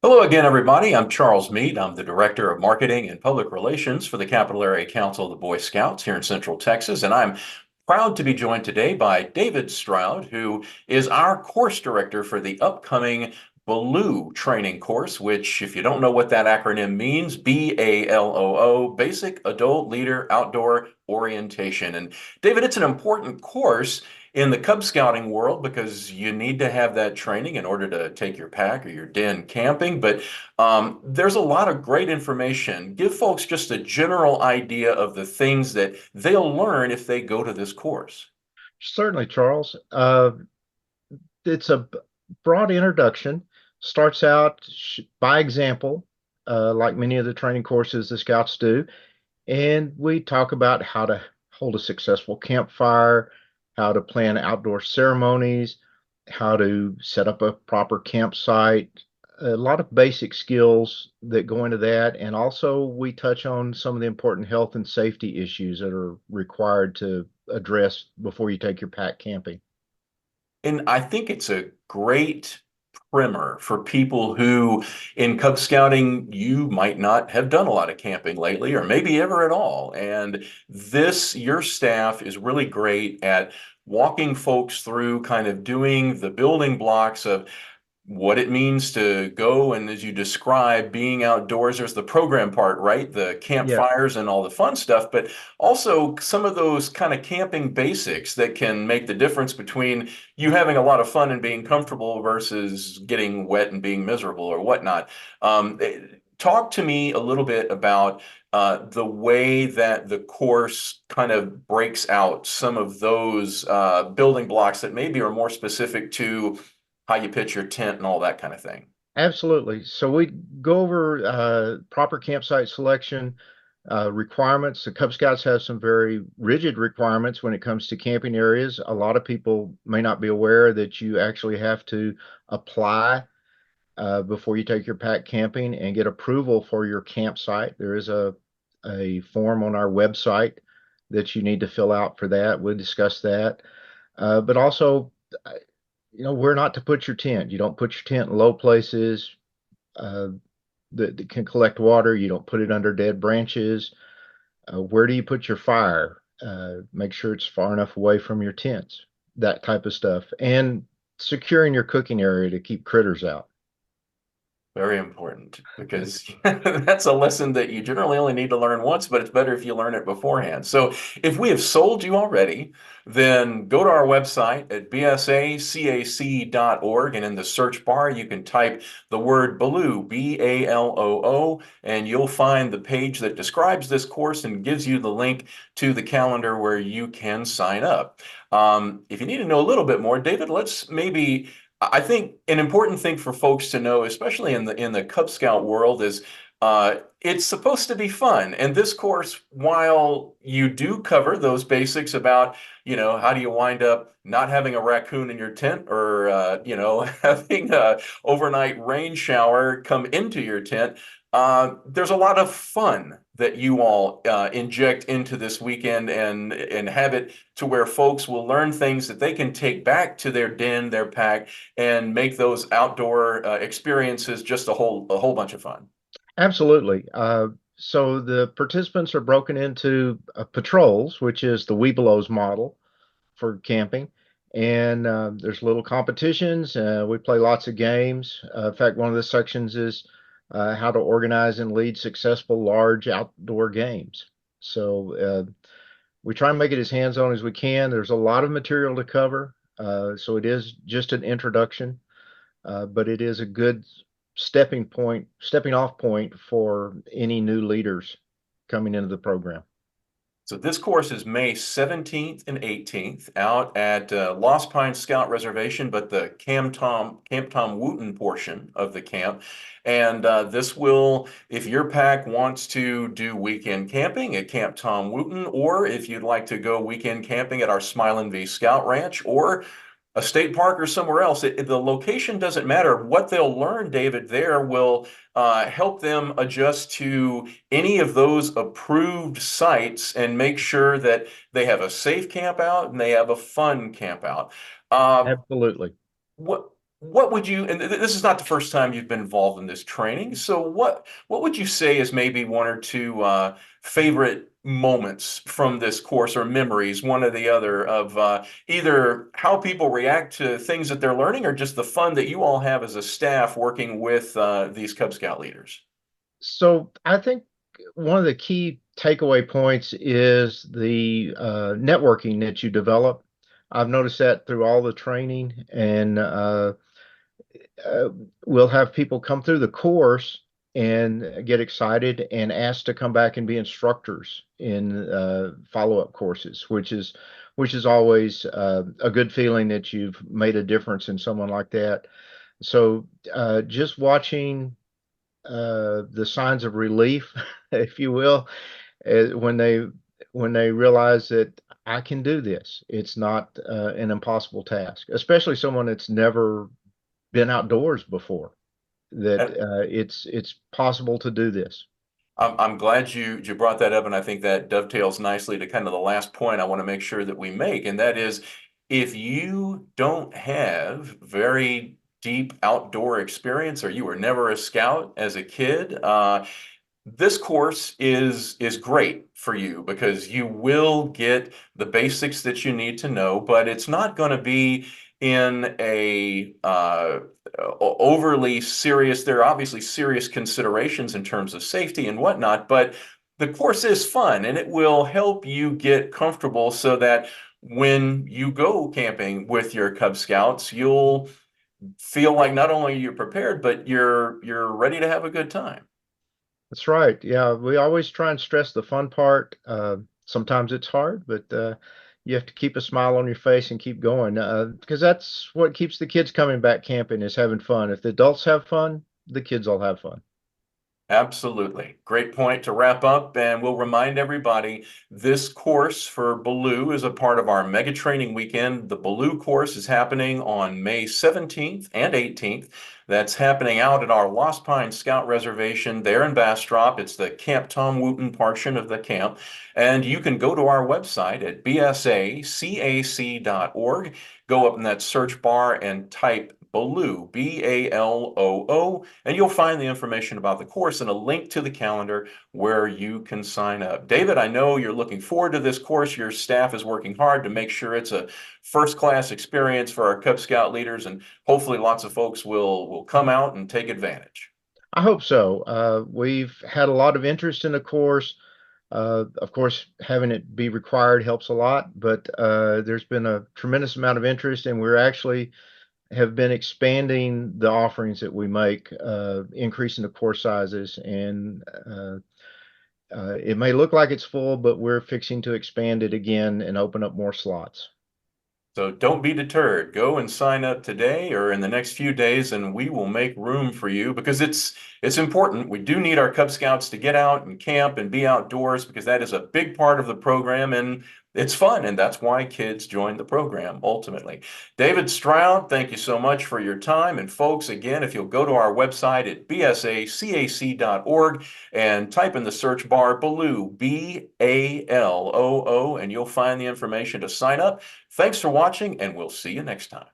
Hello again, everybody. I'm Charles Mead. I'm the Director of Marketing and Public Relations for the Capital Area Council of the Boy Scouts here in Central Texas. And I'm proud to be joined today by David Stroud, who is our course director for the upcoming BALOO training course, which, if you don't know what that acronym means, BALOO, Basic Adult Leader Outdoor Orientation. And David, it's an important course in the Cub Scouting world because you need to have that training in order to take your pack or your den camping. But there's a lot of great information. Give folks just a general idea of the things that they'll learn if they go to this course. Certainly, Charles. It's a broad introduction. Starts out by example, like many of the training courses the Scouts do, and we talk about how to hold a successful campfire, how to plan outdoor ceremonies, how to set up a proper campsite. A lot of basic skills that go into that, and also we touch on some of the important health and safety issues that are required to address before you take your pack camping. And I think it's a great primer for people who, in Cub Scouting, you might not have done a lot of camping lately, or maybe ever at all. And your staff is really great at walking folks through kind of doing the building blocks of what it means to go, and as you describe being outdoors, there's the program part, right? The Yeah, campfires and all the fun stuff, but also some of those kind of camping basics that can make the difference between you having a lot of fun and being comfortable versus getting wet and being miserable or whatnot. Talk to me a little bit about the way that the course kind of breaks out some of those building blocks that maybe are more specific to how you pitch your tent and all that kind of thing. absolutely. So we go over proper campsite selection requirements. The Cub Scouts have some very rigid requirements when it comes to camping areas. A lot of people may not be aware that you actually have to apply before you take your pack camping and get approval for your campsite. There is a form on our website that you need to fill out for that. We'll discuss that. But also, where not to put your tent. You don't put your tent in low places uh, that can collect water. You don't put it under dead branches. Where do you put your fire? Make sure it's far enough away from your tents, that type of stuff. And securing your cooking area to keep critters out. Very important because that's a lesson that you generally only need to learn once, but it's better if you learn it beforehand. So if we have sold you already, then go to our website at bsacac.org, and in the search bar, you can type the word BALOO, BALOO, and you'll find the page that describes this course and gives you the link to the calendar where you can sign up. If you need to know a little bit more, David, let's maybe I think an important thing for folks to know, especially in the Cub Scout world, is it's supposed to be fun. And this course, while you do cover those basics about, how do you wind up not having a raccoon in your tent or, having a overnight rain shower come into your tent, there's a lot of fun that you all inject into this weekend and have it to where folks will learn things that they can take back to their den, their pack, and make those outdoor experiences just a whole bunch of fun. Absolutely. So the participants are broken into patrols, which is the Webelos model for camping. And there's little competitions. We play lots of games. In fact, one of the sections is how to organize and lead successful large outdoor games. So we try and make it as hands-on as we can. There's a lot of material to cover. So it is just an introduction, but it is a good stepping off point for any new leaders coming into the program. So this course is May 17th and 18th out at Lost Pines Scout Reservation, but the Camp Tom Wooten portion of the camp. And this will, if your pack wants to do weekend camping at Camp Tom Wooten, or if you'd like to go weekend camping at our Smilin' V Scout Ranch, or a state park or somewhere else, the location doesn't matter. What they'll learn, David, there will help them adjust to any of those approved sites and make sure that they have a safe camp out and they have a fun camp out. Uh, Absolutely. what? what would you, and this is not the first time you've been involved in this training, so what would you say is maybe one or two favorite moments from this course, or memories, one or the other, of either how people react to things that they're learning, or just the fun that you all have as a staff working with these Cub Scout leaders? So I think one of the key takeaway points is the networking that you develop. I've noticed that through all the training, and uh, we'll have people come through the course and get excited and ask to come back and be instructors in follow-up courses, which is always a good feeling that you've made a difference in someone like that. So just watching the signs of relief, if you will, when they realize that I can do this. It's not an impossible task, especially someone that's never been outdoors before. That it's possible to do this. I'm glad you brought that up, and I think that dovetails nicely to kind of the last point I want to make sure that we make, and that is, if you don't have very deep outdoor experience, or you were never a scout as a kid, this course is great for you, because you will get the basics that you need to know, but it's not going to be in a overly serious. There are obviously serious considerations in terms of safety and whatnot, but the course is fun, and it will help you get comfortable so that when you go camping with your Cub Scouts, you'll feel like not only you're prepared, but you're ready to have a good time. That's right. Yeah, we always try and stress the fun part. Sometimes it's hard, but you have to keep a smile on your face and keep going, because that's what keeps the kids coming back camping, is having fun. If the adults have fun, the kids all have fun. Absolutely. Great point to wrap up. And we'll remind everybody, this course for BALOO is a part of our mega training weekend. The BALOO course is happening on May 17th and 18th. That's happening out at our Lost Pines Scout Reservation there in Bastrop. It's the Camp Tom Wooten portion of the camp. And you can go to our website at bsacac.org, go up in that search bar and type BALOO, BALOO, and you'll find the information about the course and a link to the calendar where you can sign up. David, I know you're looking forward to this course. Your staff is working hard to make sure it's a first-class experience for our Cub Scout leaders, and hopefully lots of folks will come out and take advantage. I hope so. We've had a lot of interest in the course. Of course, having it be required helps a lot, but there's been a tremendous amount of interest, and we're actually have been expanding the offerings that we make, increasing the course sizes, and it may look like it's full, but we're fixing to expand it again and open up more slots. So don't be deterred. Go and sign up today or in the next few days, and we will make room for you, because it's important. We do need our Cub Scouts to get out and camp and be outdoors, because that is a big part of the program, and it's fun, and that's why kids join the program ultimately. David Stroud, thank you so much for your time. And folks, again, if you'll go to our website at bsacac.org and type in the search bar BALOO, BALOO, and you'll find the information to sign up. Thanks for watching, and we'll see you next time.